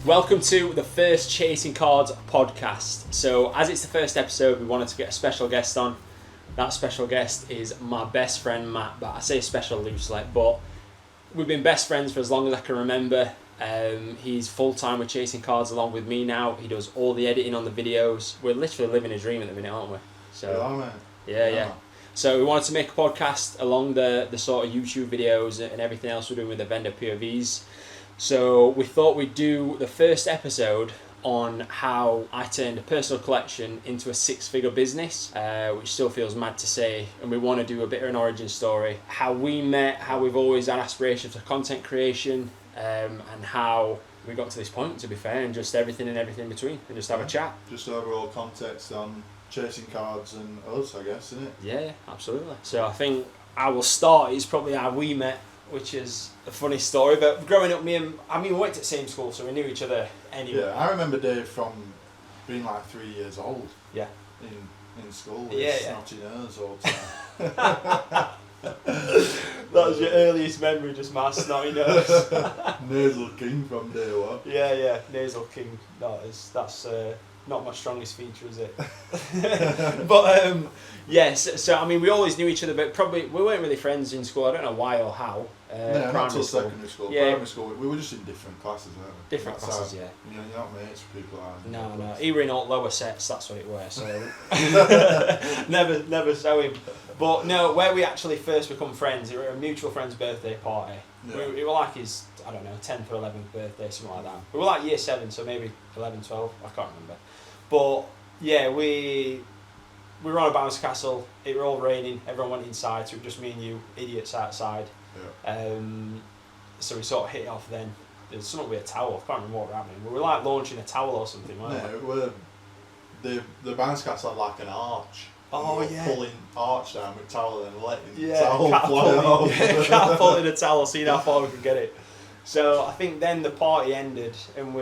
Welcome to the first Chasing Cards podcast. So, as it's the first episode, we wanted to get a special guest on. That special guest is my best friend Matt, but I say special loosely, but we've been best friends for as long as I can remember. He's full-time with Chasing Cards along with me now. He does all the editing on the videos. We're literally living a dream at the minute, aren't we? So, yeah. So we wanted to make a podcast along the sort of YouTube videos and everything else we're doing with the vendor POVs. So we thought we'd do the first episode on how I turned a personal collection into a six-figure business, which still feels mad to say. And we want to do a bit of an origin story, how we met, how we've always had aspirations for content creation, and how we got to this point, to be fair, and just everything in between, and just have a chat. Just overall context on Chasing Cards and us, I guess, isn't it? Yeah, absolutely. So I think I will start is probably how we met, which is a funny story. But growing up, we went to the same school, so we knew each other anyway. Yeah, I remember Dave from being like 3 years old. Yeah. In school with snotty nose all the time. That was your earliest memory, just my snotty nose. Nasal king from day one. Yeah, nasal king. That's not my strongest feature, is it? But so I mean, we always knew each other, but probably we weren't really friends in school. I don't know why or how. No, not till secondary school. Yeah. Primary school, we were just in different classes, weren't we? Different classes, yeah. You know, you're not mates with people like that. No. He were in all lower sets, that's what it was. So never saw him. But no, where we actually first become friends, it was a mutual friend's birthday party. Yeah. We were like his, 10th or 11th birthday, something like that. We were like year 7, so maybe 11, 12, I can't remember. But yeah, we were on a bounce castle, it were all raining, everyone went inside, so it was just me and you, idiots outside. Yeah. So we sort of hit it off then. There's something with a towel, I can't remember what were happening. We were like launching a towel or something, weren't we? The bounce castle had like an arch. Oh yeah. Pulling arch down with towel and letting the towel fly off. Catapulting a towel, seeing how far we could get it. So I think then the party ended and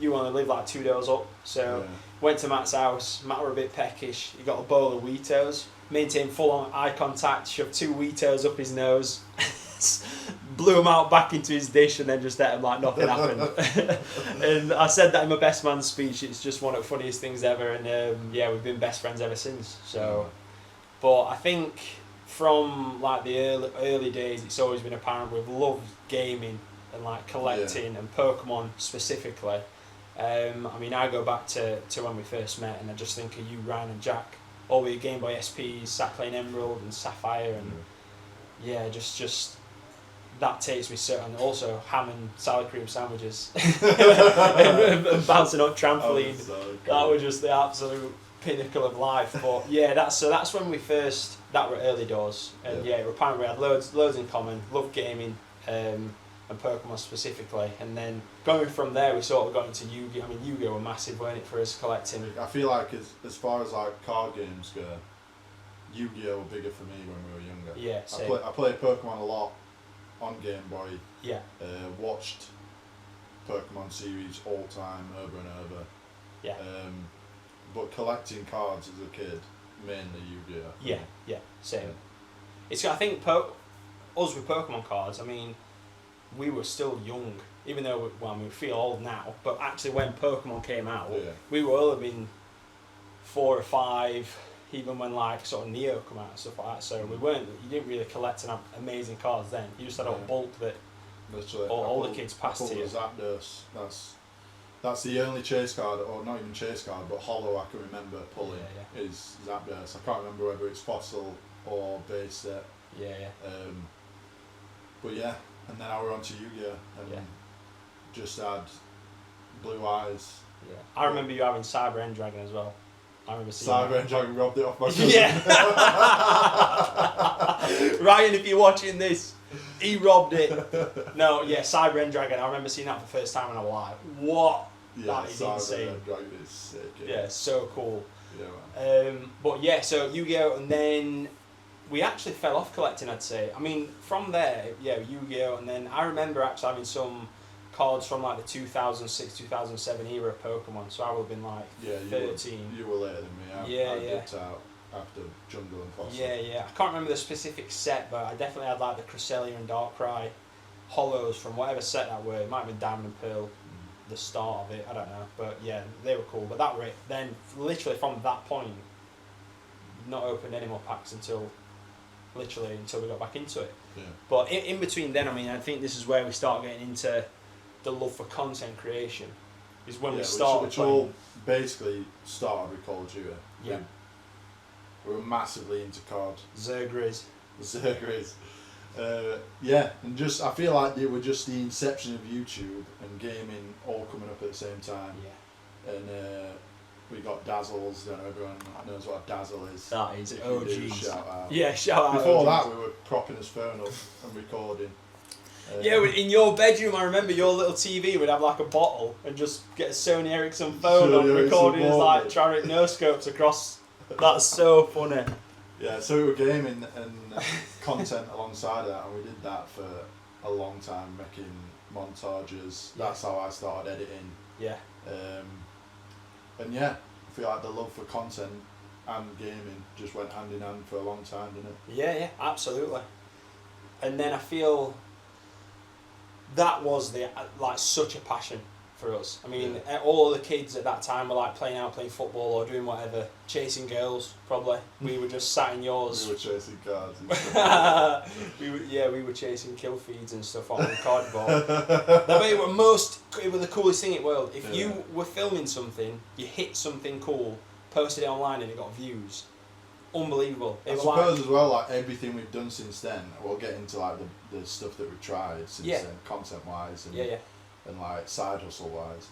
you only lived like 2 doors up. So went to Matt's house. Matt were a bit peckish. He got a bowl of Weetos, maintained full on eye contact, shoved 2 Weetos up his nose, blew them out back into his dish, and then just ate them like nothing happened. And I said that in my best man speech. It's just one of the funniest things ever, and we've been best friends ever since. So, but I think from like the early days, it's always been apparent we've loved gaming and like collecting and Pokemon specifically. I go back to when we first met, and I just think of you, Ryan and Jack, all with your Game Boy SPs, sat playing Emerald and Sapphire, and just that takes me so, and also ham and salad cream sandwiches and bouncing on trampoline. That was just the absolute pinnacle of life. But yeah, that's when we first, that were early doors, and apparently we had loads in common, loved gaming, and Pokemon specifically, and then going from there we sort of got into Yu-Gi-Oh! I mean, Yu-Gi-Oh! Were massive, weren't it, for us collecting? I feel like as far as like card games go, Yu-Gi-Oh! Were bigger for me when we were younger. Yeah, same. I played Pokemon a lot on Game Boy. Yeah. Watched Pokemon series all time, over and over. Yeah. But collecting cards as a kid, mainly Yu-Gi-Oh! Yeah, same. Yeah. It's, I think us with Pokemon cards, I mean, we were still young, even though we feel old now, but actually when Pokemon came out, we were all been 4 or 5, even when like sort of Neo come out and stuff like that. So you didn't really collect and have amazing cards then. You just had a bulk that all the kids passed to you. Zapdos. That's the only chase card, or not even chase card, but holo I can remember pulling is Zapdos. I can't remember whether it's fossil or base set. But yeah, and then I were on to Yu-Gi-Oh! And just had blue eyes. Yeah. I remember you having Cyber End Dragon as well. I remember seeing Cyber End Dragon robbed it off my cousin. Yeah. Ryan, if you're watching this, he robbed it. No, Cyber End Dragon. I remember seeing that for the first time and I was like, what? Yeah, that is Cyber insane. End Dragon is sick. Yeah, so cool. Yeah, man. But so Yu-Gi-Oh! And then we actually fell off collecting, I'd say. I mean, from there, Yu-Gi-Oh! And then I remember actually having some cards from like the 2006, 2007 era of Pokemon, so I would have been like 13. You were later than me. I dipped out after Jungle and Fossil. Yeah. I can't remember the specific set, but I definitely had like the Cresselia and Darkrai holos from whatever set that were. It might have been Diamond and Pearl. the start of it. I don't know, but yeah, they were cool. But that were it. Then literally from that point, not opened any more packs until we got back into it. Yeah. But in between then, I mean, I think this is where we start getting into the love for content creation. Is when we start. Which all basically started with Call of Duty. Yeah. We were massively into COD. Zergriz. And just I feel like they were just the inception of YouTube and gaming all coming up at the same time. Yeah. And we got Dazzles. I don't know everyone knows what a Dazzle is. That is if OG. you do, shout out. Yeah, shout out. Before OGs. that, we were propping his phone up and recording. Yeah, in your bedroom, I remember your little TV would have like a bottle and just get a Sony Ericsson phone on, recording as like trying to no scopes across. That's so funny. Yeah, so we were gaming and content alongside that, and we did that for a long time, making montages. Yeah. That's how I started editing. Yeah. And yeah, I feel like the love for content and gaming just went hand in hand for a long time, didn't it? Yeah, absolutely. And then I feel that was such a passion for us. I mean, all the kids at that time were like playing football or doing whatever, chasing girls probably. We were just sat in yours. We were chasing cards. we were chasing kill feeds and stuff on cardboard. It was the coolest thing in the world. If you were filming something, you hit something cool, posted it online and it got views. Unbelievable. I suppose as well, like everything we've done since then, we'll get into like the stuff that we've tried since then, content wise and like side hustle wise,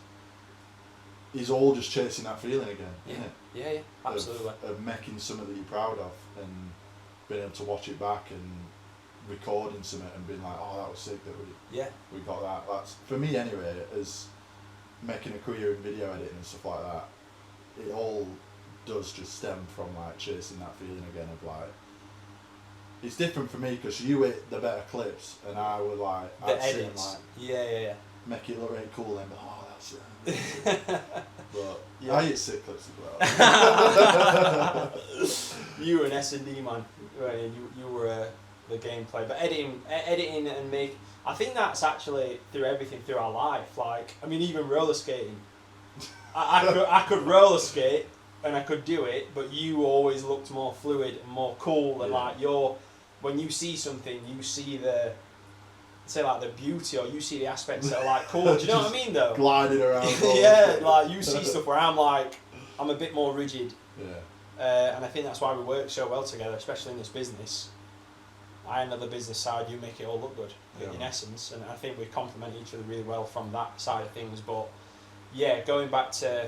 is all just chasing that feeling again, isn't it? Yeah, absolutely. Of making something that you're proud of and being able to watch it back and recording something and being like, oh, that was sick that we got that. That's, for me anyway, as making a career in video editing and stuff like that, it all does just stem from like chasing that feeling again of like, it's different for me because you hit the better clips and I would like the edits. Like make it look really cool and oh that's it. But I hit sick clips as well. You were an S&D man, right? You were the gameplay, but editing and make. I think that's actually through everything through our life. Like I mean, even roller skating. I could roller skate. And I could do it, but you always looked more fluid and more cool, and like when you see something, you see the beauty, or you see the aspects that are like cool. Do you know what I mean, though? Gliding around. Like you see stuff where I'm a bit more rigid. Yeah. And I think that's why we work so well together, especially in this business. I am the business side, you make it all look good, in essence, and I think we complement each other really well from that side of things. But yeah, going back to.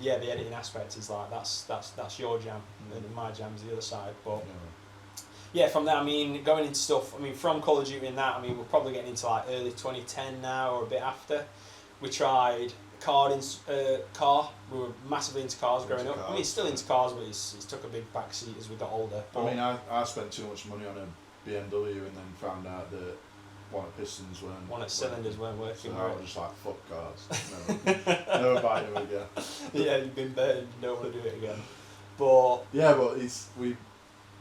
The editing aspect is like that's your jam and my jam's the other side, but from there, I mean, going into stuff, I mean, from Call of Duty and that, I mean, we're probably getting into like early 2010 now or a bit after. We tried car. We were massively into cars growing up. I mean, still into cars, but it's took a big backseat as we got older. I mean, I spent too much money on a BMW and then found out that one of pistons weren't. One of cylinders weren't working. So I was just like, fuck cars. Never buy them again. Yeah, you've been burned. You don't want to do it again. But yeah, but we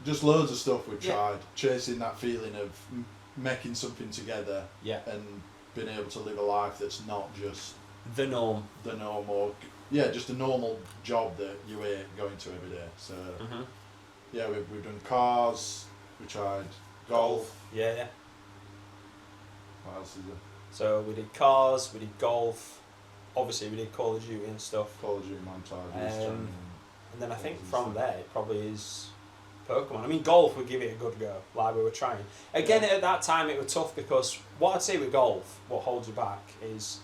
just loads of stuff we tried, chasing that feeling of making something together. And being able to live a life that's not just the norm. Or just a normal job that you ain't going to every day. So we've done cars. We tried golf. Yeah. What else is there? So we did cars, we did golf, obviously we did Call of Duty and stuff. Call of Duty montages. And then I think from there it probably is Pokemon. I mean, golf would give it a good go, like we were trying. Again, at that time it was tough because what I'd say with golf, what holds you back is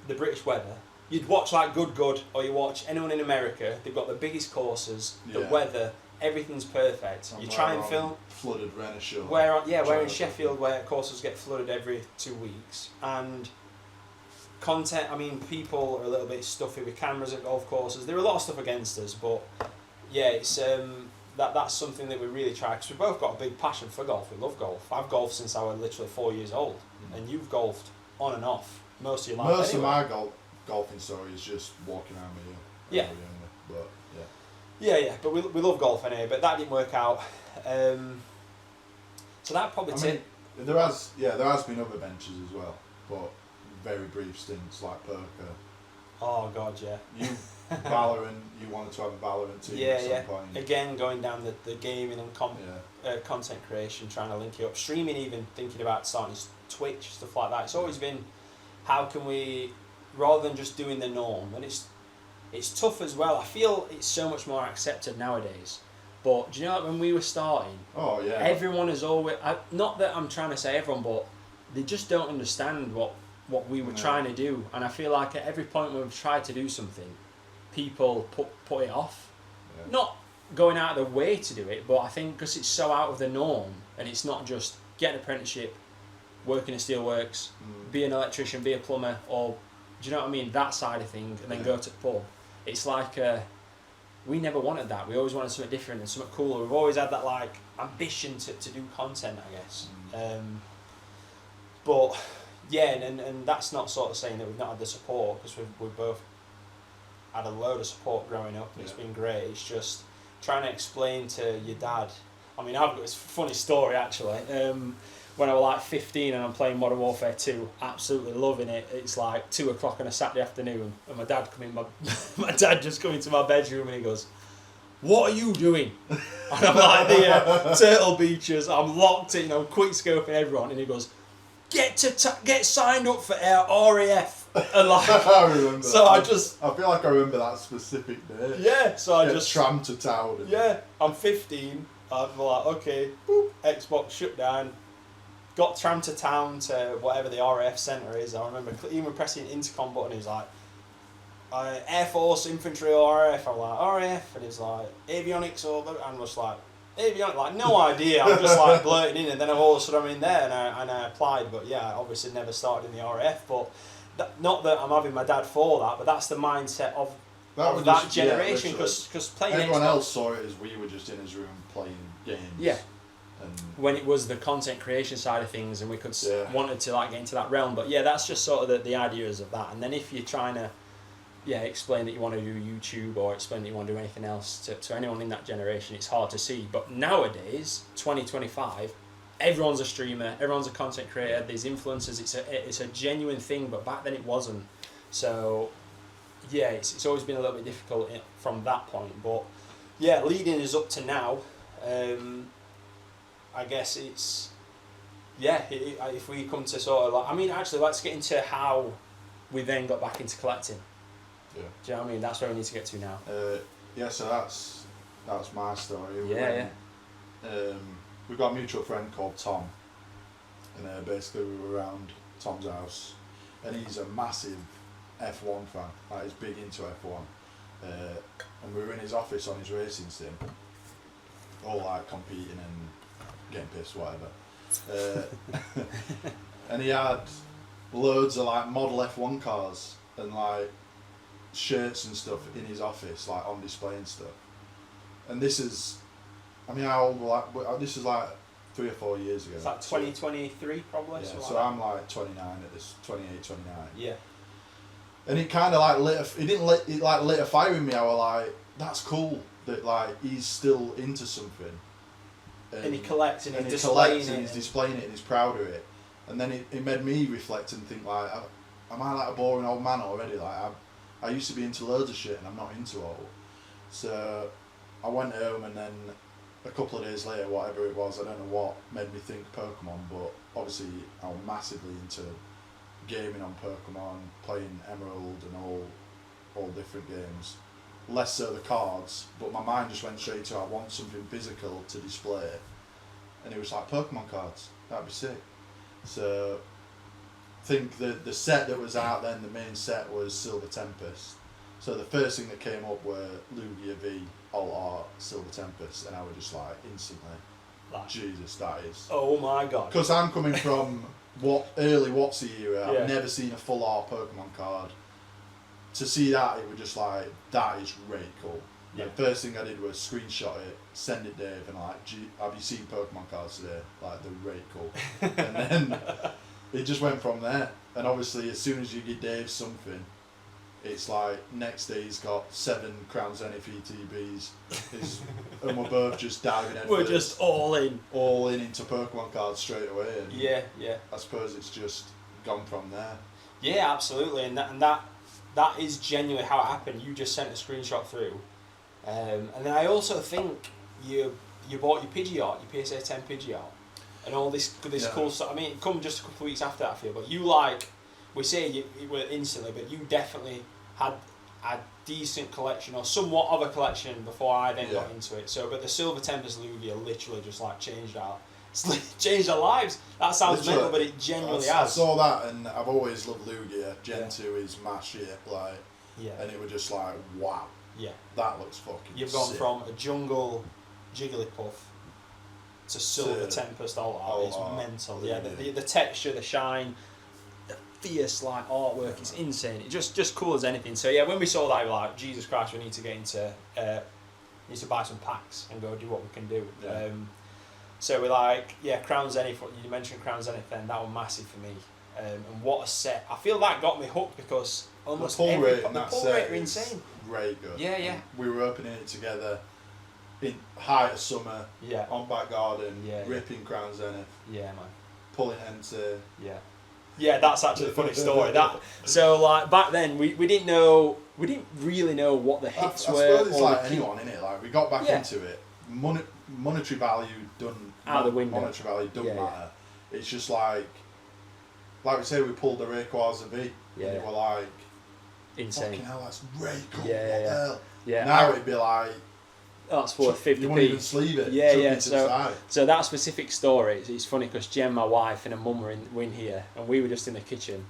the British weather. You'd watch like Good, or you watch anyone in America, they've got the biggest courses, the weather, everything's perfect. You try and film flooded Renishaw. Where in Sheffield where courses get flooded every 2 weeks, and content. I mean, people are a little bit stuffy with cameras at golf courses. There are a lot of stuff against us, but it's that's something that we really try because we both got a big passion for golf. We love golf. I've golfed since I was literally 4 years old, and you've golfed on and off most of your life. Most of my golfing story is just walking around with you. But but we love golf anyway, but that didn't work out. So that probably there has been other ventures as well, but very brief stints like poker. Oh god, yeah. You Valorant, you wanted to have a Valorant team at some point. Again, going down the gaming and content creation, trying to link it up. Streaming, even thinking about starting Twitch, stuff like that. It's always been, how can we, rather than just doing the norm, and it's tough as well. I feel it's so much more accepted nowadays. But do you know, like when we were starting, everyone is always, not that I'm trying to say everyone, but they just don't understand what we were trying to do. And I feel like at every point when we've tried to do something, people put it off. Yeah. Not going out of their way to do it, but I think because it's so out of the norm, and it's not just get an apprenticeship, work in a steelworks, be an electrician, be a plumber, or, do you know what I mean, that side of things, and then go to the pub. It's like, we never wanted that. We always wanted something different and something cooler. We've always had that like ambition to do content, I guess. But yeah, and that's not sort of saying that we've not had the support, because we've both had a load of support growing up. It's been great. It's just trying to explain to your dad. I mean, I've got this funny story actually. When I was like 15 and I'm playing Modern Warfare 2, absolutely loving it. It's like 2 o'clock on a Saturday afternoon, and my dad my dad just come into my bedroom and he goes, "What are you doing?" And I'm like the Turtle Beaches. I'm locked in, I'm quick scoping everyone, and he goes, "Get signed up for our RAF." And like, I remember. So I feel like I remember that specific day. Yeah. So I just trammed to town. I'm 15. I'm like, okay, boop, Xbox shut down. Got trammed to town to whatever the RAF centre is. I remember even pressing an intercom button. He was like, Air Force, Infantry, or RAF. I'm like, RAF, and he's like, avionics, or I'm just like, avionics, like no idea. I'm just like blurting in, and then all of a sudden I'm in there, and I applied. But yeah, I obviously never started in the RAF. But not that I'm having my dad for that, but that's the mindset of that generation. Because playing everyone Xbox, else saw it as we were just in his room playing games. Yeah. When it was the content creation side of things, and we could wanted to like get into that realm. But yeah, that's just sort of the ideas of that. And then if you're trying to explain that you want to do YouTube, or explain that you want to do anything else to anyone in that generation, it's hard to see. But nowadays, 2025, everyone's a streamer, everyone's a content creator, there's influencers, it's a genuine thing, but back then it wasn't. So yeah, it's always been a little bit difficult from that point. But yeah, leading us up to now, I guess it's, if we come to sort of like, I mean, actually, let's get into how we then got back into collecting. Yeah. Do you know what I mean? That's where we need to get to now. So that's my story. We've got a mutual friend called Tom, and basically we were around Tom's house, and he's a massive F1 fan. Like, he's big into F1, and we were in his office on his racing sim, all like competing and getting pissed, whatever. And he had loads of like model F1 cars and like shirts and stuff in his office, like on display and stuff. And this is, I mean, how old this is like 3 or 4 years ago. It's like 2023 probably. Yeah, so I'm like 29 at this, 28, 29. Yeah. And it kind of like lit a fire in me. I was like, that's cool that like he's still into something. And he collects and, he's displaying it and he's proud of it. And then it made me reflect and think like, am I like a boring old man already? Like I used to be into loads of shit and I'm not into all. So I went home, and then a couple of days later, whatever it was, I don't know what made me think Pokemon, but obviously I was massively into gaming on Pokemon, playing Emerald and all different games. Less so the cards, but my mind just went straight to I want something physical to display, and it was like Pokemon cards. That'd be sick. So I think the set that was out then, the main set was Silver Tempest. So the first thing that came up were Lugia V, Alt Art, Silver Tempest, and I was just like instantly, Jesus, that is. Oh my god. Because I'm coming from early Watsy era. I've never seen a full art Pokemon card. To see that, it was just like, that is really cool. Yeah. The first thing I did was screenshot it, send it Dave, and like, have you seen Pokemon cards today? Like, they're really cool. And then it just went from there. And obviously, as soon as you give Dave something, it's like, next day he's got 7 Crown Zenith ETBs, and we're both just diving in. We're just all in. All in into Pokemon cards straight away. And yeah. I suppose it's just gone from there. Yeah, absolutely, and that is genuinely how it happened. You just sent a screenshot through, and then I also think you bought your Pidgey art, your PSA 10 Pidgey art, and all this cool stuff. I mean, it come just a couple of weeks after that, I feel, but you we say you were instantly, but you definitely had a decent collection or somewhat of a collection before I then got into it. So, but the Silver Tempest Lugia literally just like changed our lives. That sounds mental, but it genuinely has. I saw that, and I've always loved Lugia. Gen 2 is my shit, like, and it was just like, wow, that looks fucking. You've gone sick. from a jungle Jigglypuff to Silver Tempest all art. It's mental. Lugia. The texture, the shine, the fierce like artwork is insane. It's just cool as anything. So yeah, when we saw that, we were like, Jesus Christ, we need to get into need to buy some packs and go do what we can do. Yeah. So we're like, Crown Zenith, you mentioned Crown Zenith then, that was massive for me. And what a set. I feel that got me hooked because almost the pull rate in the that pull set rate are is insane. great good. Yeah. We were opening it together in height of summer, on back garden, ripping Crown Zenith. Yeah, man. Pulling Enter. Yeah, that's actually a funny story. So like back then we didn't really know what the hits were. I suppose it's like anyone, innit? Like we got back into it. Monetary value done out of the window. Monetary value doesn't matter. It's just like we say, we pulled the Rayquaza V. And it were like insane. Fucking hell, that's Rayquaza. What the hell? Yeah. Now it'd be like that's worth 50p. You won't even sleeve it. So that specific story, it's funny because Jen, my wife, and her mum were in here, and we were just in the kitchen,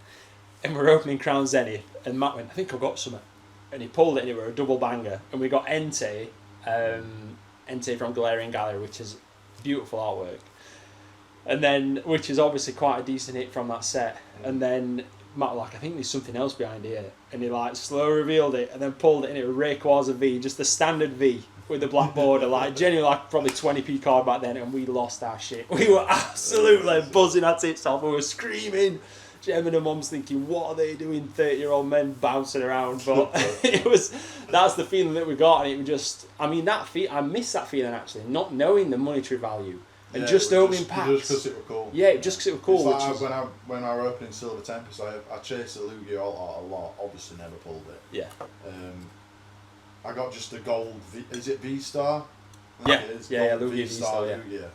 and we were opening Crown Zenith, and Matt went, I think I've got something, and he pulled it, and it were a double banger, and we got Entei from Galarian Gallery, which is beautiful artwork, and then which is obviously quite a decent hit from that set, and then Matt was like, I think there's something else behind here, and he like slow revealed it, and then pulled it, and it was Rayquaza V, just the standard V with the black border, like genuinely like probably 20p card back then, and we lost our shit. We were absolutely buzzing our tits off. We were screaming. Jem and her mum's thinking, what are they doing? 30-year-old men bouncing around, but that's the feeling that we got, and it was just, I mean, I miss that feeling actually, not knowing the monetary value and just opening packs. Just because it was cool. Yeah, just because it was cool. It's like when I were opening Silver Tempest, I chased the Lugia a lot. Obviously, never pulled it. Yeah. I got just a gold. Is it V-Star? Yeah. Lugia V-Star. Lugia.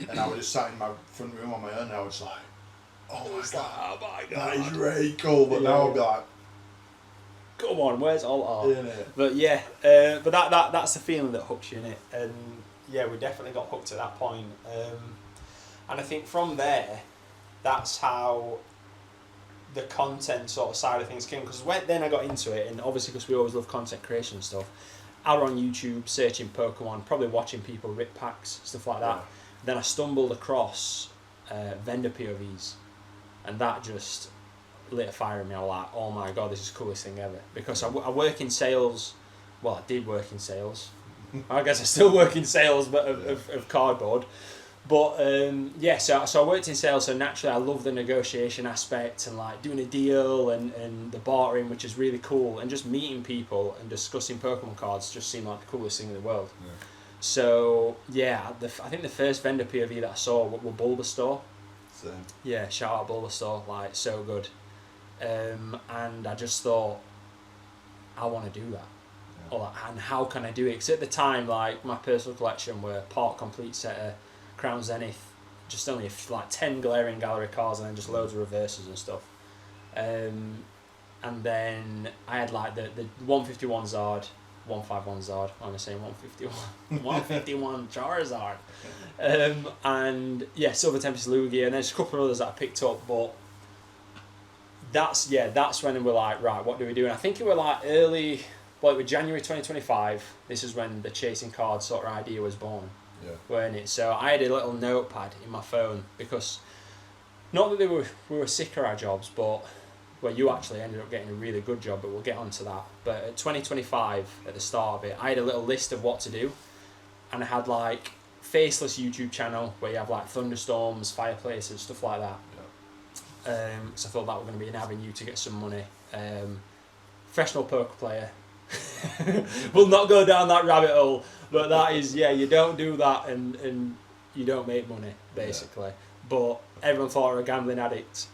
And I was just sat in my front room on my own, and I was like, oh my god, that is really cool. But now I'll be like, come on, where's all art? Yeah. But but that's the feeling that hooks you in it, and yeah, we definitely got hooked at that point. And I think from there, that's how the content sort of side of things came, because then I got into it, and obviously because we always love content creation and stuff, I was on YouTube searching Pokemon, probably watching people rip packs, stuff like that. Then I stumbled across vendor POVs, and that just lit a fire in me. I was like, oh my god, this is the coolest thing ever, because I work in sales. Well, I did work in sales. I guess I still work in sales, but of cardboard. But so I worked in sales, so naturally I love the negotiation aspect and like doing a deal and the bartering, which is really cool, and just meeting people and discussing Pokemon cards just seemed like the coolest thing in the world. Yeah. So I think the first vendor POV that I saw were Bulbasaur. Same. Yeah, shout out Bulbasaur, like so good. And I just thought, I want to do that. And how can I do it? Because at the time, like my personal collection were part complete set of Crown Zenith, just only like 10 Galarian Gallery cards, and then just loads of reverses and stuff. And then I had like the 151 Zard, 151 Zard, I'm the same 151, 151 Charizard, and Silver Tempest Lugia, and there's a couple of others that I picked up, but that's when we're like, right, what do we do? And I think it were like early. Well, it was January 2025. This is when the chasing cards sort of idea was born, weren't it? So I had a little notepad in my phone, because not that we were sick of our jobs, but you actually ended up getting a really good job, but we'll get onto that. But at 2025, at the start of it, I had a little list of what to do, and I had like faceless YouTube channel where you have like thunderstorms, fireplaces, stuff like that. So I thought that was going to be an avenue to get some money. Professional poker player. We'll not go down that rabbit hole, but that is you don't do that and you don't make money basically. but everyone thought I was a gambling addict.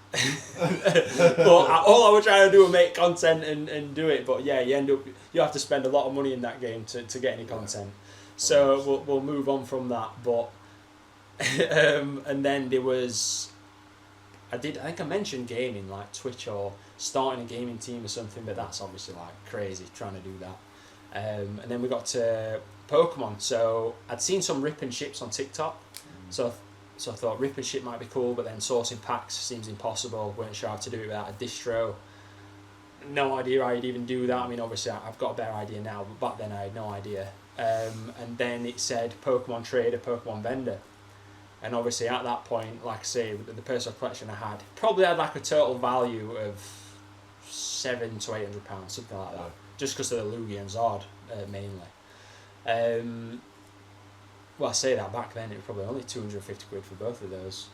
But all I was trying to do was make content and do it. But yeah, you have to spend a lot of money in that game to get any content. So we'll move on from that. But and then there was, I think I mentioned gaming, like Twitch or starting a gaming team or something, but that's obviously like crazy trying to do that. And then we got to Pokemon. So I'd seen some rip and ships on TikTok, so I thought rip and ship might be cool, but then sourcing packs seems impossible. Weren't sure how to do it without a distro. No idea how you'd even do that. I mean, obviously I've got a better idea now, but back then I had no idea. And then it said Pokemon trader, Pokemon vendor. And obviously at that point, like I say, the personal collection I had probably had like a total value of £700 to £800, something like that, just because of the Lugia and Zard mainly. Well, I say that back then it was probably only 250 quid for both of those,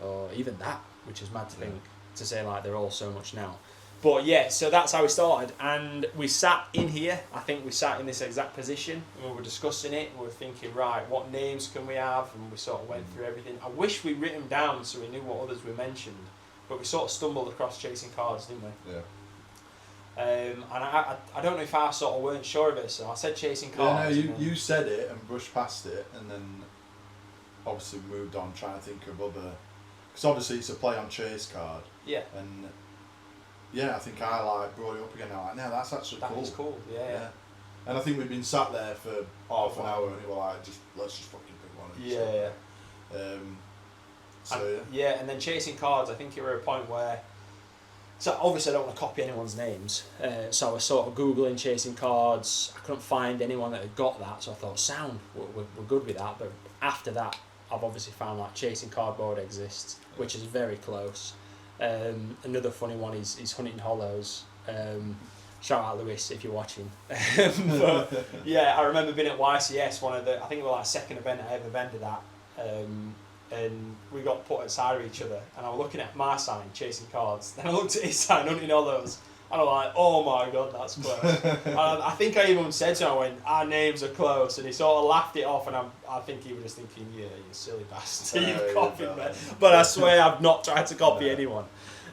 or even that, which is mad to think, to say like they're all so much now. But yeah, so that's how we started, and we sat in here. I think we sat in this exact position, and we were discussing it. We were thinking, right, what names can we have? And we sort of went through everything. I wish we'd written them down so we knew what others we mentioned, but we sort of stumbled across Chasing Cards, didn't we? Yeah. And I don't know if I sort of weren't sure of it, so I said Chasing Cards. Yeah, no, you said it and brushed past it, and then obviously moved on trying to think of other, because obviously it's a play on Chase Card. Yeah. And yeah, I think I like brought it up again. I'm like, no, that's actually cool. That is cool. Yeah. And I think we've been sat there for half an hour, and we were like, let's just fucking pick one. And then Chasing Cards, I think you were at a point where, so obviously I don't want to copy anyone's names, so I was sort of Googling Chasing Cards. I couldn't find anyone that had got that, so I thought, sound, we're good with that. But after that, I've obviously found like Chasing Cardboard exists, which is very close. Another funny one is Hunting Hollows. Shout out Lewis if you're watching. But yeah, I remember being at YCS, I think it was like second event I ever vended at, and we got put aside of each other, and I was looking at my sign, Chasing Cards, then I looked at his sign, Hunting Hollows, and I was like, oh my god, that's close. And I think I even said to him, I went, our names are close, and he sort of laughed it off, and I think he was just thinking, yeah, you silly bastard, you've copied me. But I swear I've not tried to copy anyone.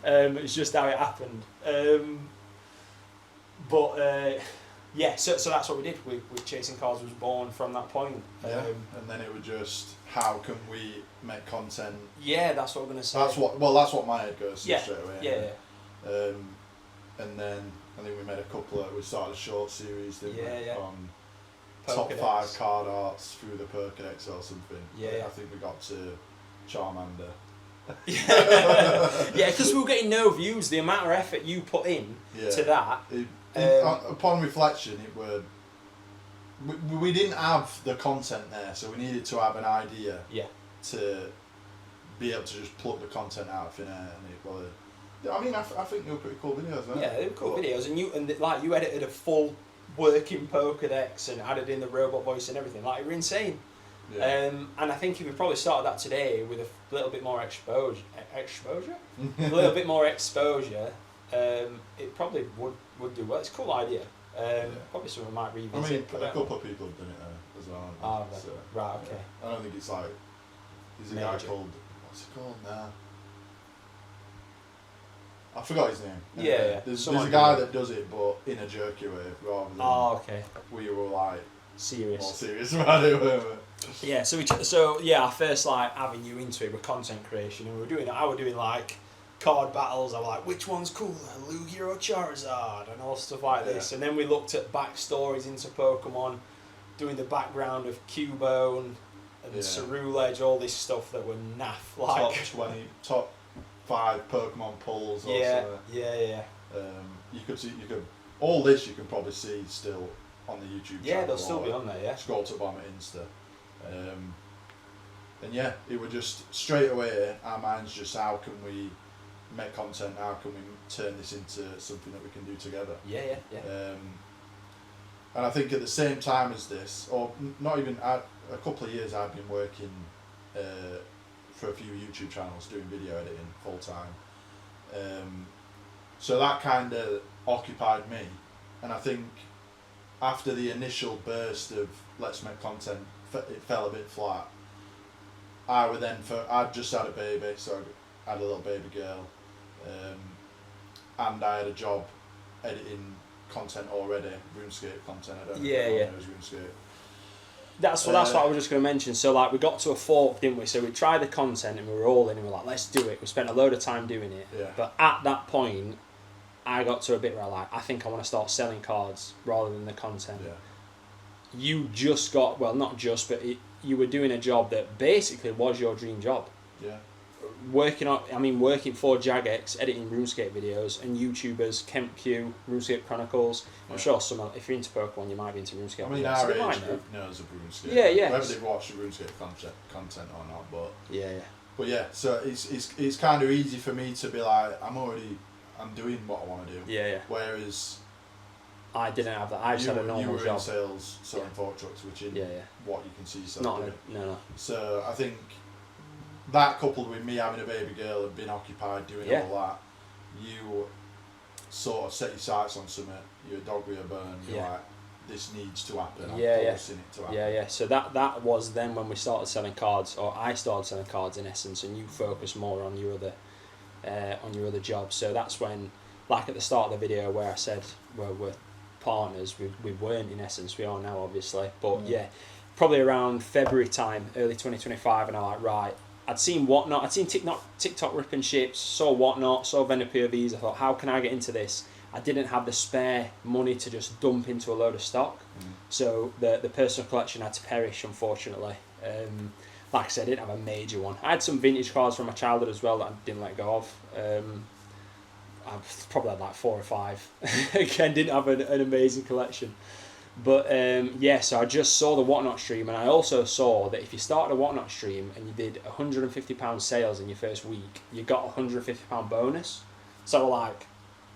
It's just how it happened. So that's what we did. With Chasing Cards was born from that point. And then it was just, how can we make content? Yeah, that's what we're going to say. That's what my head goes to straight away. Yeah. And then I think we started a short series, didn't we? On Pokedex. top 5 card arts through the Pokedex or something. Yeah. I think we got to Charmander. Yeah, because we were getting no views. The amount of effort you put in to that. Upon reflection, we didn't have the content there, so we needed to have an idea to be able to just pluck the content out of thin air. And I think they were pretty cool videos, weren't they? Yeah, they were cool videos, and you edited a full working Pokedex and added in the robot voice and everything. Like, you were insane. Yeah. And I think if we probably started that today with a little bit more exposure, a little bit more exposure, it probably would do well. It's a cool idea. Probably someone might revisit. A couple of people have done it as well. Right, okay. I don't think it's like, there's a guy called, what's he called now? I forgot his name. There's a guy that does it, but in a jerky way, rather than we were like serious. More serious about it, weren't we? Yeah, our first like avenue into it was content creation, and I was doing like card battles. I was like, which one's cooler, Lugia or Charizard, and all stuff like this. And then we looked at backstories into Pokemon, doing the background of Cubone and Ceruledge, all this stuff that were naff. Like top 5 Pokemon pulls. Yeah. You could all this you can probably see still on the YouTube channel. Yeah, they'll still be on there. Yeah. Scroll to the bottom of Insta. And yeah, it was just straight away. Our minds just, how can we make content? How can we turn this into something that we can do together? Yeah. And I think at the same time as this, or not even a couple of years, I've been working for a few YouTube channels doing video editing full time. So that kind of occupied me, and I think after the initial burst of let's make content, it fell a bit flat. I'd just had a baby, so I had a little baby girl, and I had a job editing content already, RuneScape content. I don't know if it was RuneScape. That's what I was just going to mention. So like we got to a fork, didn't we? So we tried the content and we were all in and we were like, let's do it. We spent a load of time doing it. Yeah. But at that point, I got to a bit where I think I want to start selling cards rather than the content. Yeah. You just got, well, not just, but you were doing a job that basically was your dream job. Yeah. Working for Jagex, editing RuneScape videos, and YouTubers, KempQ, RuneScape Chronicles. I'm sure if you're into Pokemon, you might be into RuneScape. I mean, our age group knows of RuneScape. Yeah. Whether they've watched the RuneScape content or not, but yeah. But yeah, so it's kind of easy for me to be like, I'm doing what I want to do. Yeah. Whereas I didn't have that. I just had a normal job. You were in sales, selling fork trucks, which is what you can see yourself doing. No. So I think that coupled with me having a baby girl and being occupied doing all that, you sort of set your sights on something. You're a dog with a bone. You're like, this needs to happen. I'm forcing it to happen. Yeah. So that was then when we started selling cards, or I started selling cards in essence, and you focus more on your other jobs. So that's when, like at the start of the video where I said we're partners, we weren't in essence. We are now, obviously. But probably around February time, early 2025, and I'm like, right. I'd seen Whatnot, I'd seen TikTok ripping ships, saw Whatnot, saw vendor POVs. I thought, how can I get into this? I didn't have the spare money to just dump into a load of stock. So the personal collection had to perish, unfortunately. Like I said, I didn't have a major one. I had some vintage cards from my childhood as well that I didn't let go of. I probably had like 4 or 5. Again, didn't have an amazing collection. But so I just saw the Whatnot stream, and I also saw that if you started a Whatnot stream and you did £150 sales in your first week, you got a £150 bonus. So like,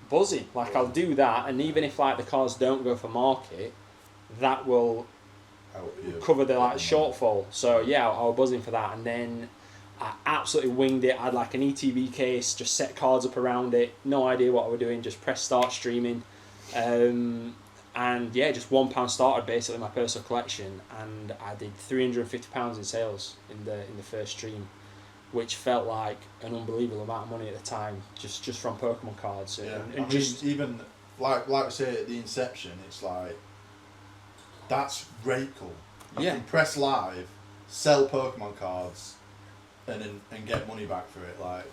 buzzing. Like, I'll do that, and even if like the cards don't go for market, that will cover the like shortfall. So yeah, I was buzzing for that, and then I absolutely winged it. I had like an ETB case, just set cards up around it, no idea what I was doing, just press start streaming. And yeah, just £1 started basically my personal collection, and I did £350 in sales in the first stream, which felt like an unbelievable amount of money at the time, just from Pokemon cards. And just even like we say at the inception, it's like that's great cool. You can press live, sell Pokemon cards, and get money back for it. Like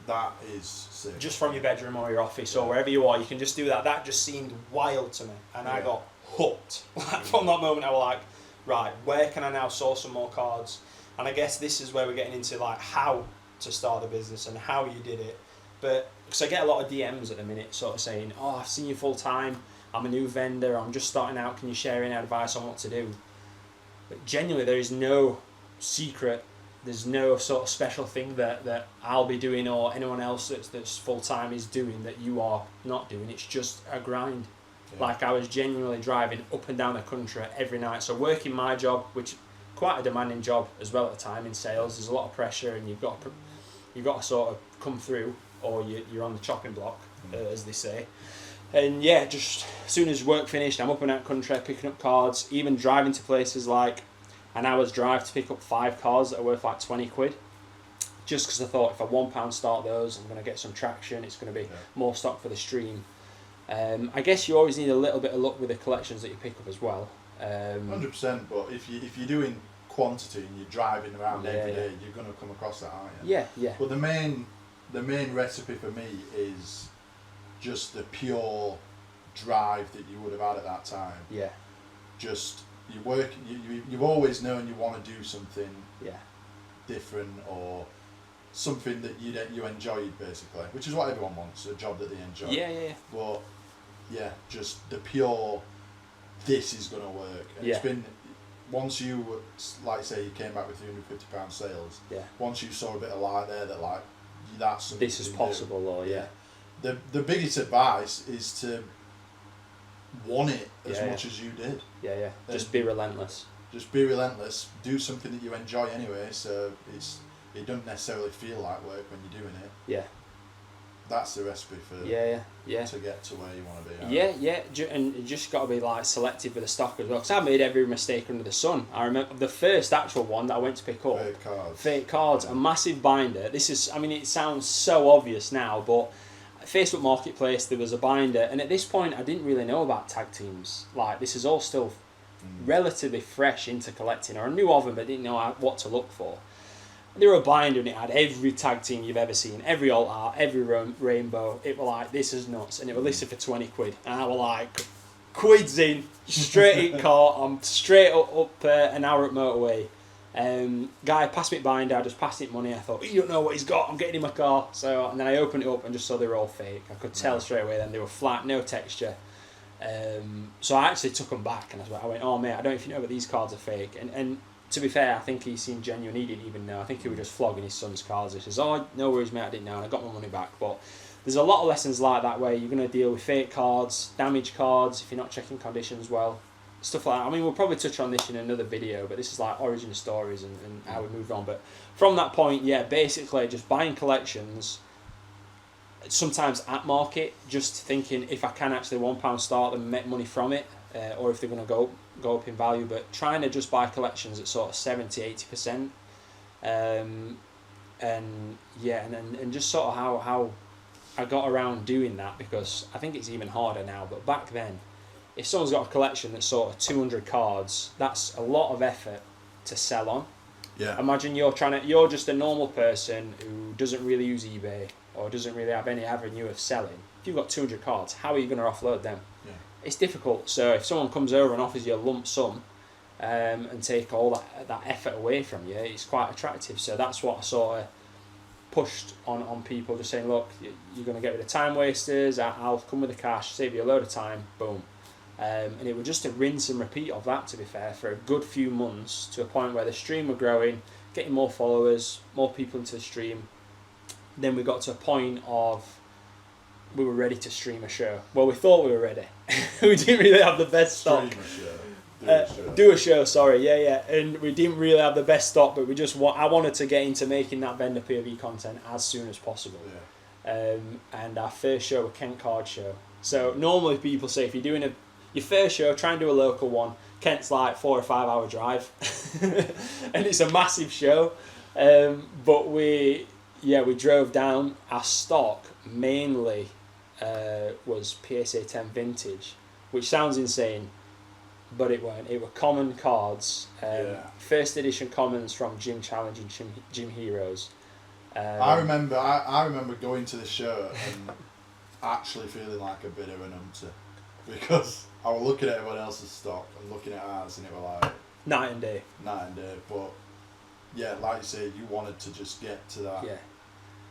that is sick. Just from your bedroom or your office or wherever you are, you can just do that. That just seemed wild to me, and I got hooked. Like from that moment, I was like, right, where can I now source some more cards? And I guess this is where we're getting into like how to start a business and how you did it. But because I get a lot of DMs at the minute, sort of saying, "Oh, I've seen you full time. I'm a new vendor. I'm just starting out. Can you share any advice on what to do?" But genuinely, there is no secret. There's no sort of special thing that I'll be doing or anyone else that's full time is doing that you are not doing. It's just a grind. Yeah. Like I was genuinely driving up and down the country every night. So working my job, which quite a demanding job as well at the time in sales. There's a lot of pressure, and you've got to sort of come through, or you're on the chopping block, as they say. And yeah, just as soon as work finished, I'm up and out country picking up cards, even driving to places like an hour's drive to pick up 5 cards that are worth like 20 quid. Just because I thought if I £1 start those, I'm going to get some traction. It's going to be more stock for the stream. I guess you always need a little bit of luck with the collections that you pick up as well. 100%, but if you're doing quantity and you're driving around every day, you're going to come across that, aren't you? Yeah. But the main recipe for me is just the pure drive that you would have had at that time. Yeah. Just you work. You've always known you want to do something. Different or something that you enjoyed basically, which is what everyone wants, a job that they enjoy. Yeah. But yeah, just the pure. This is going to work. And it's been, once you, like say you came back with £350 sales, once you saw a bit of light there that like, that's something this is possible, or the biggest advice is to want it as much as you did. Yeah. Just be relentless. Just be relentless. Do something that you enjoy anyway, so it doesn't necessarily feel like work when you're doing it. Yeah. that's the recipe for to get to where you want to be. And you just got to be like selective with the stock as well. Because I made every mistake under the sun. I remember the first actual one that I went to pick up. Fake cards, a massive binder. This is, I mean, it sounds so obvious now, but Facebook Marketplace, there was a binder, and at this point I didn't really know about tag teams. Like, this is all still relatively fresh into collecting, or I knew of them but didn't know what to look for. They were a binder and it had every tag team you've ever seen, every alt art, every rainbow. It was like, this is nuts, and it was listed for 20 quid, and I was like, quids in, straight in cart. I'm straight up an hour at motorway. Guy passed me binder, I just passed it money. I thought, you don't know what he's got, I'm getting in my car. So, and then I opened it up and just saw they were all fake. I could tell straight away then they were flat, no texture. So I actually took them back, and I went, oh mate, I don't know if you know, but these cards are fake. And to be fair, I think he seemed genuine. He didn't even know. I think he was just flogging his son's cards. He says, oh, no worries mate, I didn't know, and I got my money back. But there's a lot of lessons like that where you're going to deal with fake cards, damaged cards if you're not checking conditions well, stuff like that. I mean, we'll probably touch on this in another video, but this is like origin stories and how we moved on. But from that point, basically just buying collections, sometimes at market, just thinking if I can actually £1 start them and make money from it, or if they're going to go up in value, but trying to just buy collections at sort of 70-80%, and just sort of how I got around doing that, because I think it's even harder now, but back then, if someone's got a collection that's sort of 200 cards, that's a lot of effort to sell on. Yeah. Imagine you're just a normal person who doesn't really use eBay or doesn't really have any avenue of selling. If you've got 200 cards, how are you going to offload them? Yeah. It's difficult. So if someone comes over and offers you a lump sum and take all that effort away from you, it's quite attractive. So that's what I sort of pushed on people, just saying, look, you're going to get rid of time wasters, I'll come with the cash, save you a load of time, boom. And it was just a rinse and repeat of that, to be fair, for a good few months, to a point where the stream were growing, getting more followers, more people into the stream. Then we got to a point of we were ready to stream a show. Well, we thought we were ready. We didn't really have the best stock. Do a show, sorry, and we didn't really have the best stock, but I wanted to get into making that vendor POV content as soon as possible. And our first show was Kent Card Show. So normally people say if you're doing your first show, try and do a local one. Kent's like 4 or 5 hour drive, and it's a massive show. But we drove down. Our stock mainly was PSA 10 vintage, which sounds insane, but it weren't. It were common cards, first edition commons from Gym Challenge and Gym Heroes. I remember going to the show and actually feeling like a bit of an numpty, because I was looking at everyone else's stock and looking at ours, and it was like night and day. But yeah, like you say, you wanted to just get to that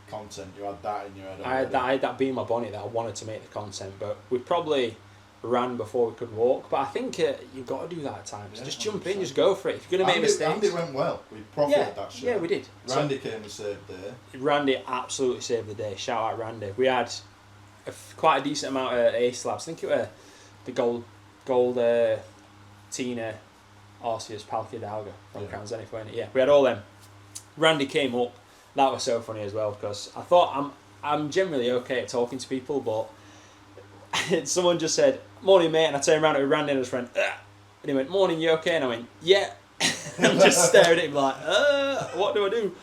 content. You had that in your head. I had that being my bonnet that I wanted to make the content, but we probably ran before we could walk. But I think you've got to do that at times. Just jump 100%. In, just go for it. If you're going to make mistakes. Andy went well. We profited that show. Yeah, we did. Randy came and saved the day. Randy absolutely saved the day. Shout out Randy. We had quite a decent amount of A slabs. I think it was the gold Tina, Arceus, Palkia Hidalgo from Crown Zenith, wasn't it? Yeah, we had all them. Randy came up. That was so funny as well, because I thought I'm generally okay at talking to people, but someone just said, "Morning, mate," and I turned around to Randy and I just went, "Ugh." And he went, "Morning, you okay?" And I went, "Yeah." I'm just staring at him like, what do I do?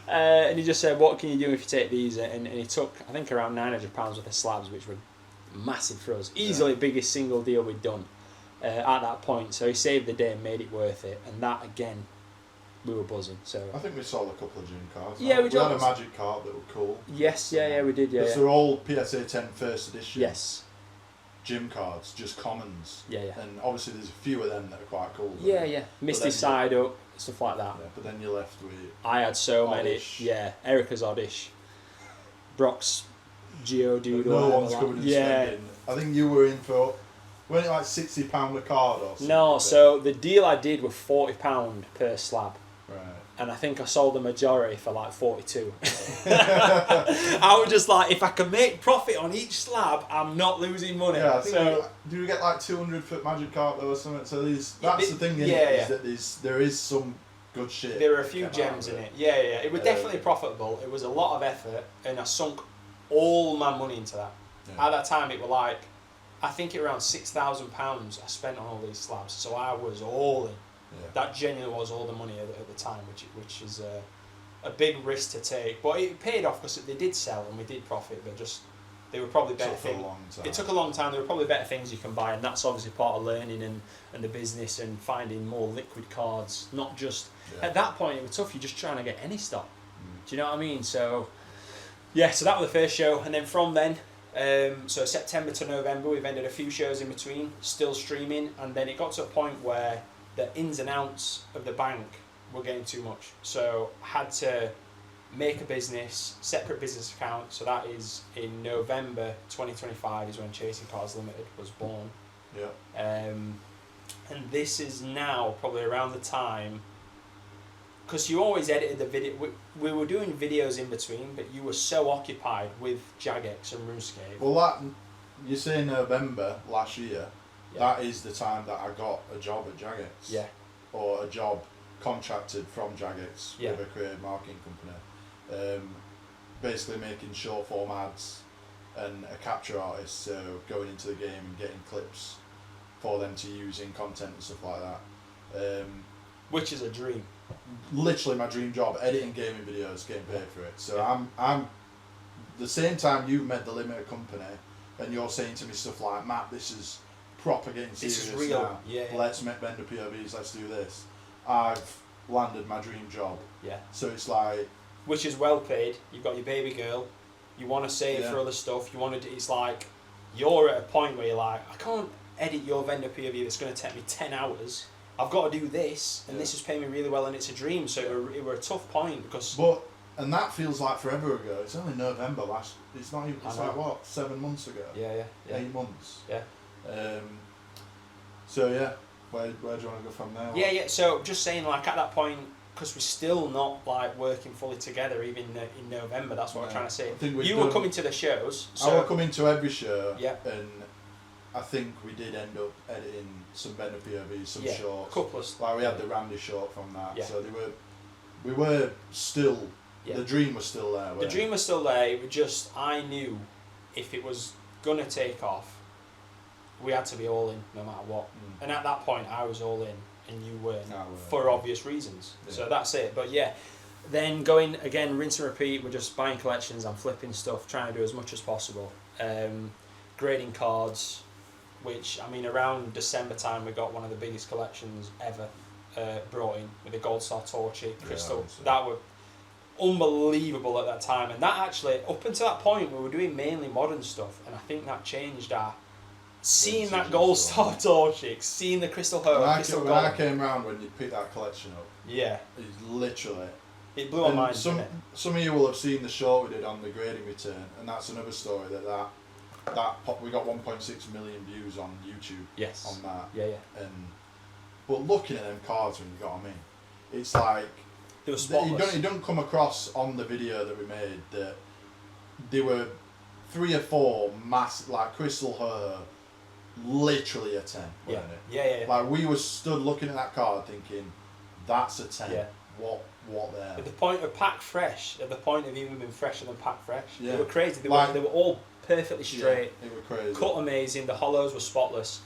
And he just said, "What can you do if you take these?" And he took, I think, around £900 worth of slabs, which were massive for us. Easily the biggest single deal we'd done at that point. So he saved the day and made it worth it. And that, again, we were buzzing. So I think we sold a couple of gym cards. Yeah, we had a magic card that were cool. Yes, we did. Yeah, they're all PSA 10 first edition. Yes. Gym cards, just commons. Yeah. And obviously there's a few of them that are quite cool. Yeah. Misty Side Up, stuff like that. Yeah, but then you're left with... I had so Oddish. many. Yeah, Erica's Oddish. Brock's Geodude. No one's coming and spending. I think you were in for... Weren't it like £60 a card or something? No, so the deal I did was £40 per slab. Right. And I think I sold the majority for like 42. I was just like, if I can make profit on each slab, I'm not losing money. Yeah, I think do we get like 200 for magic card though or something? So that's the thing, is that there is some good shit. There are a few gems in it. Yeah. It was definitely profitable. It was a lot of effort, and I sunk all my money into that. Yeah. At that time, it was like, I think it around £6,000 I spent on all these slabs. So I was all in. Yeah. That genuinely was all the money at the time, which is a big risk to take. But it paid off because they did sell and we did profit, but just they were probably better things. It took a long time. There were probably better things you can buy, and that's obviously part of learning and the business and finding more liquid cards. Not just at that point it was tough. You're just trying to get any stock. Do you know what I mean? So yeah, so that was the first show, and then from then, so September to November, we've ended a few shows in between, still streaming, and then it got to a point where the ins and outs of the bank were getting too much. So I had to make a business, separate business account. So that is in November 2025 is when Chasing Cards Limited was born. Yeah. And this is now probably around the time, because you always edited the video. We were doing videos in between, but you were so occupied with Jagex and RuneScape. Well, that you say November last year. Yeah. That is the time that I got a job at Jagex. Yeah. Or a job contracted from Jagex with a creative marketing company. Basically making short form ads and a capture artist, so going into the game and getting clips for them to use in content and stuff like that. Which is a dream. Literally my dream job, editing gaming videos, getting paid for it. So I'm the same time you've met the limited company and you're saying to me stuff like, Matt, this is proper getting serious. This is real. Now. Yeah. Let's make vendor POVs, let's do this. I've landed my dream job. Yeah. So it's like, which is well paid. You've got your baby girl. You want to save for other stuff. You want to. It's like you're at a point where you're like, I can't edit your vendor POV that's going to take me 10 hours. I've got to do this, and this is paying me really well, and it's a dream. So it were a tough point because. And that feels like forever ago. It's only November last. It's not even. It's like what, 7 months ago. Yeah. 8 months. Yeah. So yeah, where do you want to go from there? Yeah. So just saying, like at that point, because we're still not like working fully together, even in November. That's what I'm trying to say. You were coming to the shows. So I were coming to every show. Yeah. And I think we did end up editing some vendor POVs, some shorts. A couple of like we had the Randy short from that. Yeah. So we were still. Yeah. The dream was still there. The dream was still there. It was just I knew if it was gonna take off, we had to be all in no matter what. And at that point, I was all in, and you weren't for obvious reasons. Yeah. So that's it. But yeah, then going again, rinse and repeat. We're just buying collections. I'm flipping stuff, trying to do as much as possible. Grading cards, which I mean, around December time, we got one of the biggest collections ever brought in with the Gold Star Torchic crystal. That were unbelievable at that time, and that actually up until that point we were doing mainly modern stuff, and I think that changed our seeing that Gold Star Torchic, seeing the Crystal Hoe. When I came round when you picked that collection up, it's literally it blew my mind. Some of you will have seen the short we did on the grading return, and that's another story that we got 1.6 million views on YouTube. Yes. On that. Yeah. But looking at them cards, when you got them in, it's like. You don't come across on the video that we made that there were 3 or 4 mass like Crystal Her, literally a 10. Yeah. Wasn't it? Yeah. Like we were stood looking at that card thinking, that's a 10. Yeah. What there? At the point of pack fresh, at the point of even being fresher than pack fresh, they were crazy. They were all perfectly straight. Yeah, they were crazy. Cut amazing. The hollows were spotless.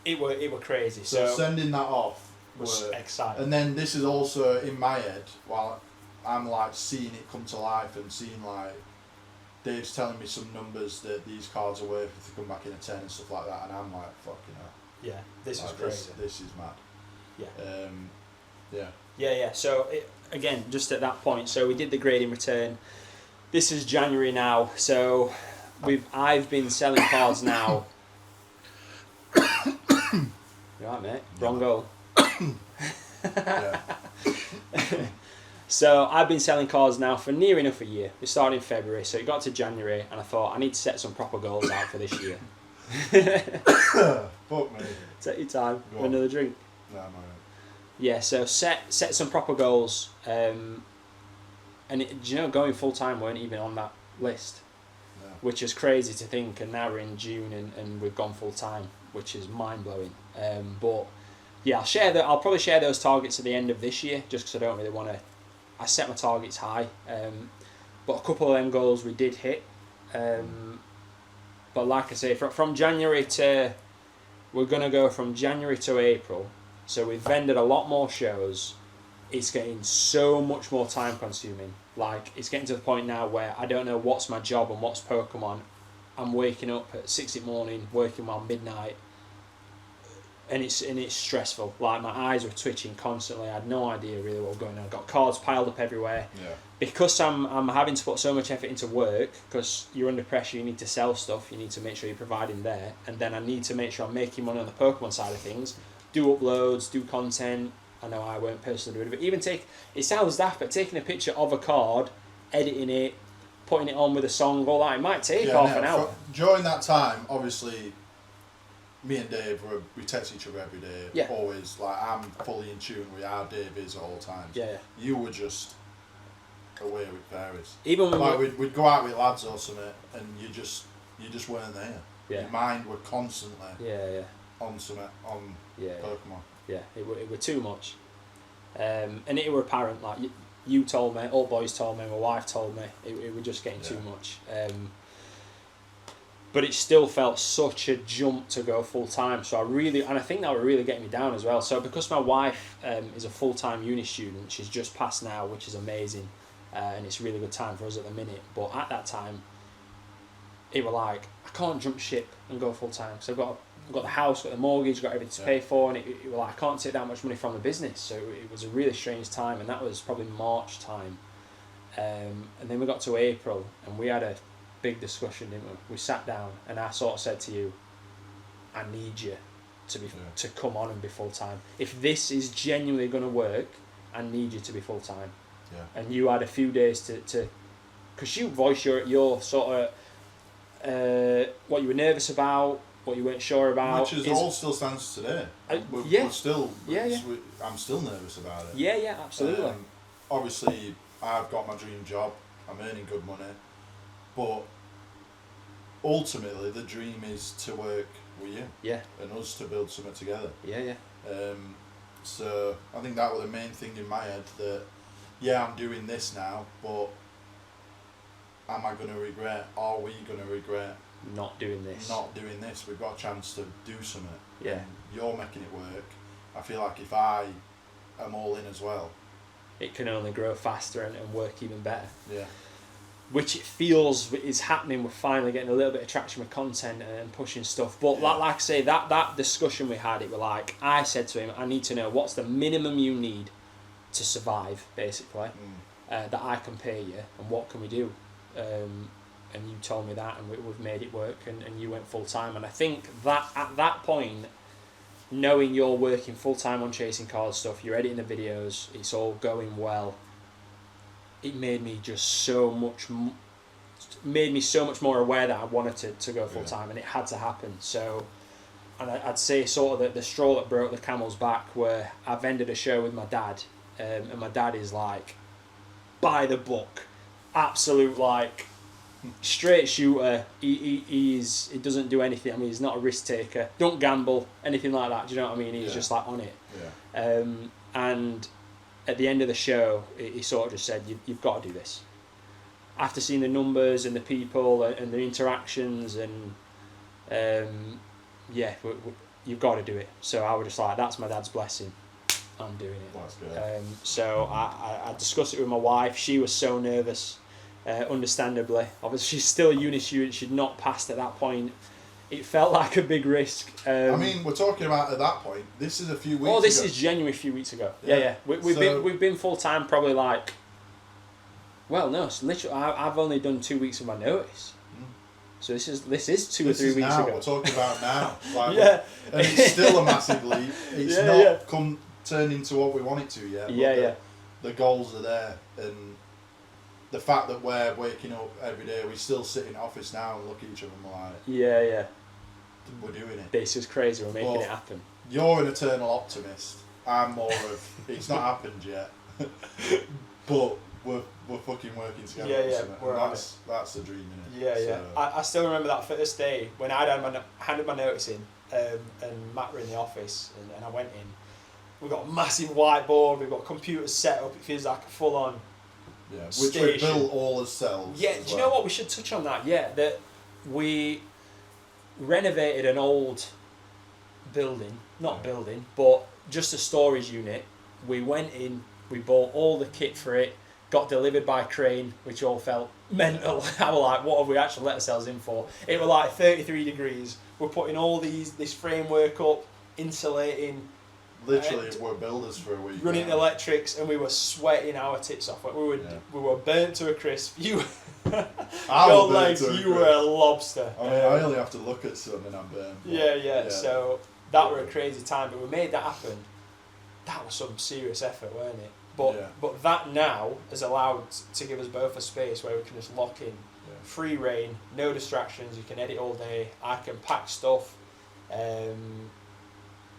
It were crazy. So sending that off. Was exciting. And then this is also in my head while I'm like seeing it come to life and seeing like Dave's telling me some numbers that these cards are worth if they come back in a 10 and stuff like that, and I'm like, fucking hell. Yeah, this is crazy. This is mad. Yeah. Yeah. So again, just at that point, so we did the grading return. This is January now, so I've been selling cards now. You alright, mate? Wrong goal. So I've been selling cards now for near enough a year. We started in February, so it got to January, and I thought I need to set some proper goals out for this year. Fuck me. Take your time. Have another drink. No, no. Yeah, so set some proper goals, and going full time weren't even on that list, which is crazy to think. And now we're in June, and we've gone full time, which is mind blowing. But yeah, I'll probably share those targets at the end of this year, just because I don't really want to. I set my targets high, but a couple of them goals we did hit. But like I say, from January to... We're going to go from January to April. So we've vended a lot more shows. It's getting so much more time consuming. Like, it's getting to the point now where I don't know what's my job and what's Pokemon. I'm waking up at 6 in the morning, working while midnight. And it's stressful. Like, my eyes were twitching constantly. I had no idea really what was going on. I got cards piled up everywhere. Yeah. Because I'm having to put so much effort into work, because you're under pressure, you need to sell stuff, you need to make sure you're providing there, and then I need to make sure I'm making money on the Pokemon side of things, do uploads, do content. I know I won't personally do it, but even it sounds daft, but taking a picture of a card, editing it, putting it on with a song, all that, it might take half an hour. During that time, obviously, me and Dave, we text each other every day. Yeah. Always, like, I'm fully in tune with how Dave is at all times. Yeah. You were just away with fairies. Even when like, we'd go out with lads or something, and you just weren't there. Yeah. Your mind were constantly on something, on Pokemon. Yeah, it were too much. And it were apparent, like, you told me, all boys told me, my wife told me, it were just getting too much. But it still felt such a jump to go full time. So I think that would really get me down as well. So because my wife is a full-time uni student, she's just passed now, which is amazing. And it's a really good time for us at the minute. But at that time, it were like, I can't jump ship and go full time. So I've got the house, got the mortgage, got everything to pay for, and it were like, I can't take that much money from the business. So it was a really strange time, and that was probably March time. And then we got to April, and we had a big discussion, didn't we? We sat down, and I sort of said to you, I need you to come on and be full time. If this is genuinely going to work, I need you to be full time. Yeah. And you had a few days to because you voiced your sort of what you were nervous about, what you weren't sure about. Which all still stands today. We're still, I'm still nervous about it. Yeah, absolutely. Obviously, I've got my dream job. I'm earning good money, but ultimately, the dream is to work with you. Yeah. And us to build something together. Yeah. So I think that was the main thing in my head, that I'm doing this now, but am I going to regret? Are we going to regret not doing this? We've got a chance to do something. Yeah. And you're making it work. I feel like if I am all in as well, it can only grow faster and work even better. Yeah. Which it feels is happening. We're finally getting a little bit of traction with content and pushing stuff. But like I say, that discussion we had, it was like, I said to him, I need to know what's the minimum you need to survive, basically, that I can pay you, and what can we do? And you told me that, and we've made it work, and you went full time. And I think that at that point, knowing you're working full time on Chasing Cards stuff, you're editing the videos, it's all going well, it made me just so much more aware that I wanted to go full time, and it had to happen. So, and I'd say sort of the straw that broke the camel's back, where I've ended a show with my dad, and my dad is like, by the book, absolute like straight shooter. He doesn't do anything. I mean, he's not a risk taker. Don't gamble, anything like that. Do you know what I mean? He's just like on it. Yeah. And at the end of the show, he sort of just said, "You've got to do this." After seeing the numbers and the people and the interactions, and you've got to do it. So I was just like, that's my dad's blessing. I'm doing it. That's good. So I discussed it with my wife. She was so nervous, understandably. Obviously, she's still a uni student. She'd not passed at that point. It felt like a big risk. I mean, we're talking about at that point. This is a few weeks ago. Oh, this is genuinely a few weeks ago. Yeah. We've been full time probably like. Well, no, it's literally. I've only done 2 weeks of my notice. So this is 2 or 3 weeks now, ago. We're talking about now. Like, yeah. And it's still a massive leap. It's not turned into what we want it to yet. The goals are there, and the fact that we're waking up every day, we still sit in office now and look at each other and we're like, we're doing it. This is crazy. We're making it happen. You're an eternal optimist. I'm more of, it's not happened yet, but we're fucking working together. That's the dream, innit? So. I still remember that first day when I handed my notice in, and Matt were in the office, and I went in. We've got a massive whiteboard, we've got computers set up, it feels like a full-on Yeah, which station. we built all ourselves. Yeah, do you know what? We should touch on that. Yeah, that we renovated an old building, not building, but just a storage unit. We went in, we bought all the kit for it, got delivered by crane, which all felt mental. I was like, what have we actually let ourselves in for? It was like 33 degrees. We're putting all this framework up, insulating. Literally, we're builders for a week. Running electrics, and we were sweating our tits off. We were burnt to a crisp. You, your legs, you were a lobster. I mean, I only have to look at some and I'm burnt. Yeah. So that were a crazy time, but we made that happen. That was some serious effort, weren't it? But that now has allowed to give us both a space where we can just lock in, free reign, no distractions. You can edit all day. I can pack stuff.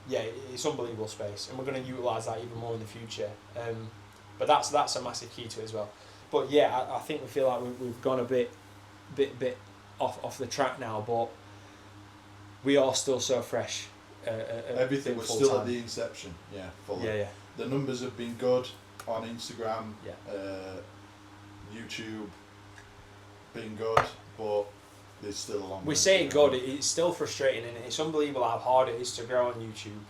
Yeah, it's unbelievable space, and we're going to utilise that even more in the future. But that's a massive key to it as well. But yeah, I think we feel like we've gone a bit off the track now, but we are still so fresh. Everything was still at the inception. Yeah, fully. Yeah. The numbers have been good on Instagram, YouTube, been good, but there's still a long way. We say good, it's still frustrating, and it's unbelievable how hard it is to grow on YouTube.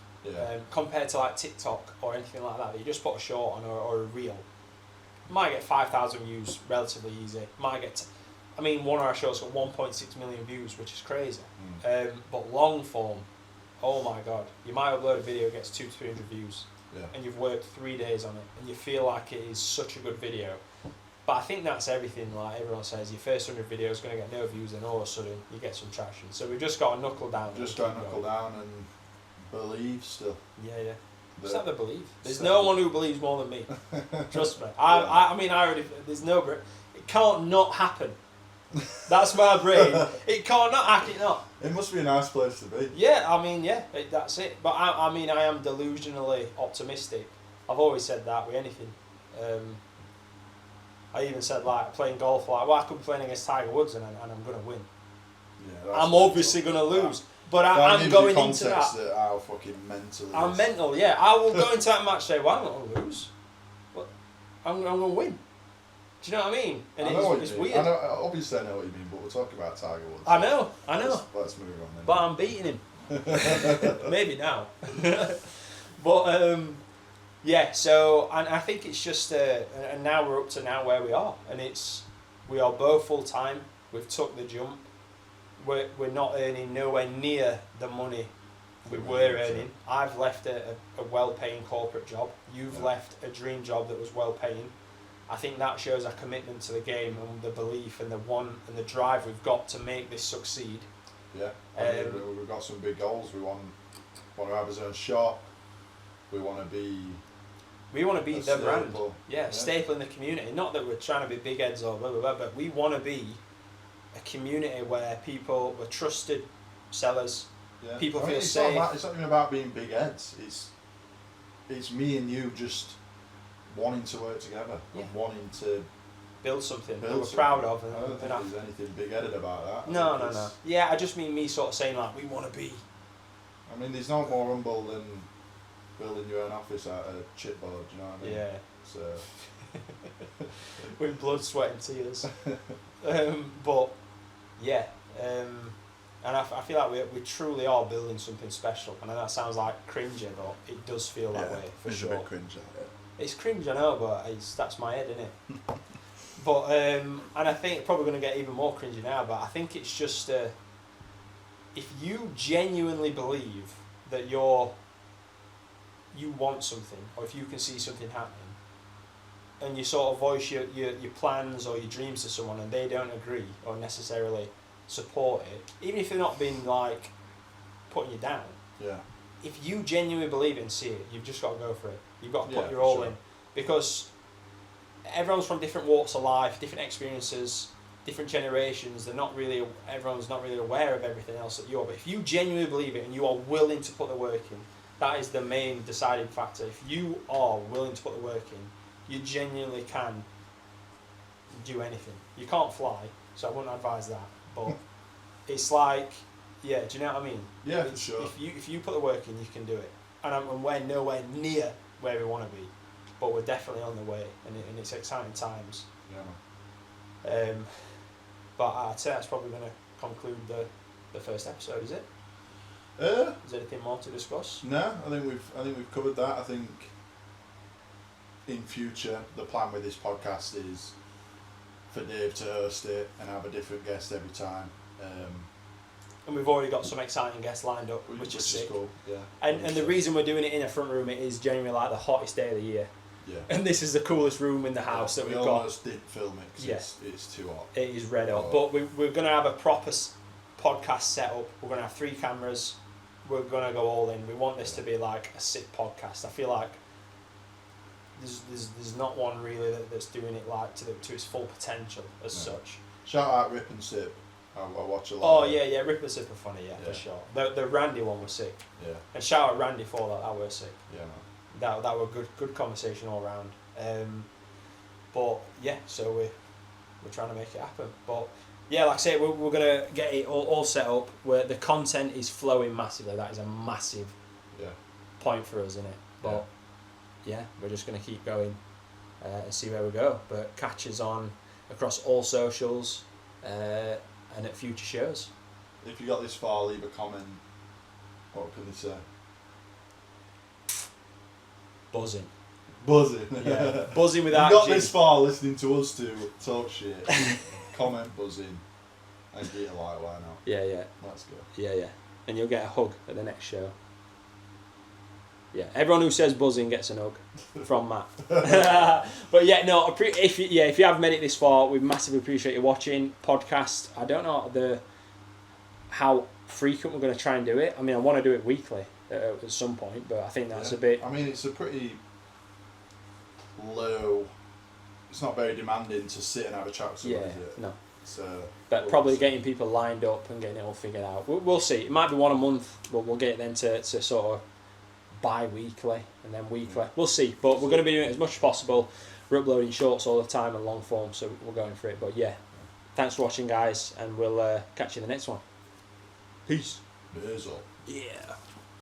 Compared to like TikTok or anything like that. You just put a short on or a reel. Might get 5,000 views relatively easy. Might get, one of our shows got 1.6 million views, which is crazy. But long form, oh my god, you might upload a video, it gets 200 to 300 views, and you've worked 3 days on it, and you feel like it is such a good video. But I think that's everything. Like everyone says, your first 100 videos is going to get no views, and all of a sudden you get some traction. So we've just got to knuckle down. And believe still. Yeah. Just have to believe. There's no one who believes more than me. Trust me. I already. There's no. It can't not happen. That's my brain. It can't not happen. It must be a nice place to be. Yeah. That's it. But I am delusionally optimistic. I've always said that with anything. I even said like playing golf. Like, I could be playing against Tiger Woods and I'm gonna win. Yeah, I'm obviously gonna lose. But I'm going into that. How fucking mental. I'm mental, yeah. I will go into that match say, well, I'm not going to lose. But I'm going to win. Do you know what I mean? And it's weird. Obviously I know what you mean, but we'll talk about Tiger Woods. I know. Let's move on then. But I'm beating him. Maybe now. But, yeah, so, and I think it's just, and now we're up to now where we are. And we are both full time. We've took the jump. We're not earning nowhere near the money we were earning. I've left a well-paying corporate job. You've left a dream job that was well-paying. I think that shows our commitment to the game and the belief and the drive we've got to make this succeed. Yeah, we've got some big goals. We want to have our own shop. We want to be the brand. Staple in the community. Not that we're trying to be big heads or blah blah blah, but we want to be a community where we're trusted sellers. Yeah. People feel safe. It's not even about being big heads. It's me and you just wanting to work together and wanting to build something that we're proud of. I don't think there's anything big headed about that. No. Yeah, I just mean me sort of saying like we want to be. I mean, there's no more humble than building your own office out of chipboard. Do you know what I mean? Yeah. So. With blood, sweat, and tears. But yeah, and I feel like we truly are building something special. And that sounds like cringy, but it does feel that way for sure. It's a bit cringe, It's cringe, I know, but that's my head, isn't it? But and I think it's probably going to get even more cringy now. But I think it's just if you genuinely believe that you want something, or if you can see something happening, and you sort of voice your plans or your dreams to someone and they don't agree or necessarily support it, even if they're not being like putting you down, if you genuinely believe it and see it, you've just got to go for it. You've got to put your all in, because everyone's from different walks of life, different experiences, different generations. Everyone's not really aware of everything else that you are. But if you genuinely believe it and you are willing to put the work in, that is the main deciding factor. If you are willing to put the work in, you genuinely can do anything. You can't fly, so I wouldn't advise that. But it's like, do you know what I mean? Yeah, for sure. If you put the work in, you can do it. And we're nowhere near where we want to be. but we're definitely on the way, and it's exciting times. Yeah, man. But I'd say that's probably going to conclude the first episode. Is it? Is there anything more to discuss? No, I think we've covered that. I think in future the plan with this podcast is for Dave to host it and have a different guest every time. And we've already got some exciting guests lined up, which is sick. Cool. Yeah. And the reason we're doing it in a front room, it is genuinely like the hottest day of the year. Yeah. And this is the coolest room in the house that we've got. We almost didn't film it because it's too hot. It is red hot. But we're going to have a proper podcast set up. We're going to have 3 cameras. We're going to go all in. We want this to be like a sick podcast. I feel like there's not one really that's doing it like to its full potential as such. Shout out Rip and Sip. I watch a lot. Oh yeah, Rip and Sip are funny, for sure. The Randy one was sick. Yeah. And shout out Randy for that. That was sick. Yeah, man. That were good conversation all round. But yeah, so we're trying to make it happen. But yeah, like I say, we're gonna get it all set up where the content is flowing massively. That is a massive point for us, isn't it? But yeah, we're just gonna keep going and see where we go. But catch us on across all socials and at future shows. If you got this far, leave a comment. What can they say? Buzzing. Yeah. Buzzing without. You got this far listening to us to talk shit. Comment buzzing. And get a like, why not? Yeah. Let's go. Yeah. And you'll get a hug at the next show. Yeah, everyone who says buzzing gets a hug from Matt. But yeah, no. If you have made it this far, we massively appreciate you watching podcast. I don't know how frequent we're going to try and do it. I mean, I want to do it weekly at some point, but I think that's a bit. I mean, it's a pretty low. It's not very demanding to sit and have a chat with someone, is it? No. So. But probably getting people lined up and getting it all figured out. We'll see. It might be one a month, but we'll get it then to sort of bi-weekly and then weekly. We'll see, but we're going to be doing it as much as possible. We're uploading shorts all the time and long form, so we're going for it. But yeah, thanks for watching, guys, and we'll catch you in the next one. Peace. Beers up. Yeah.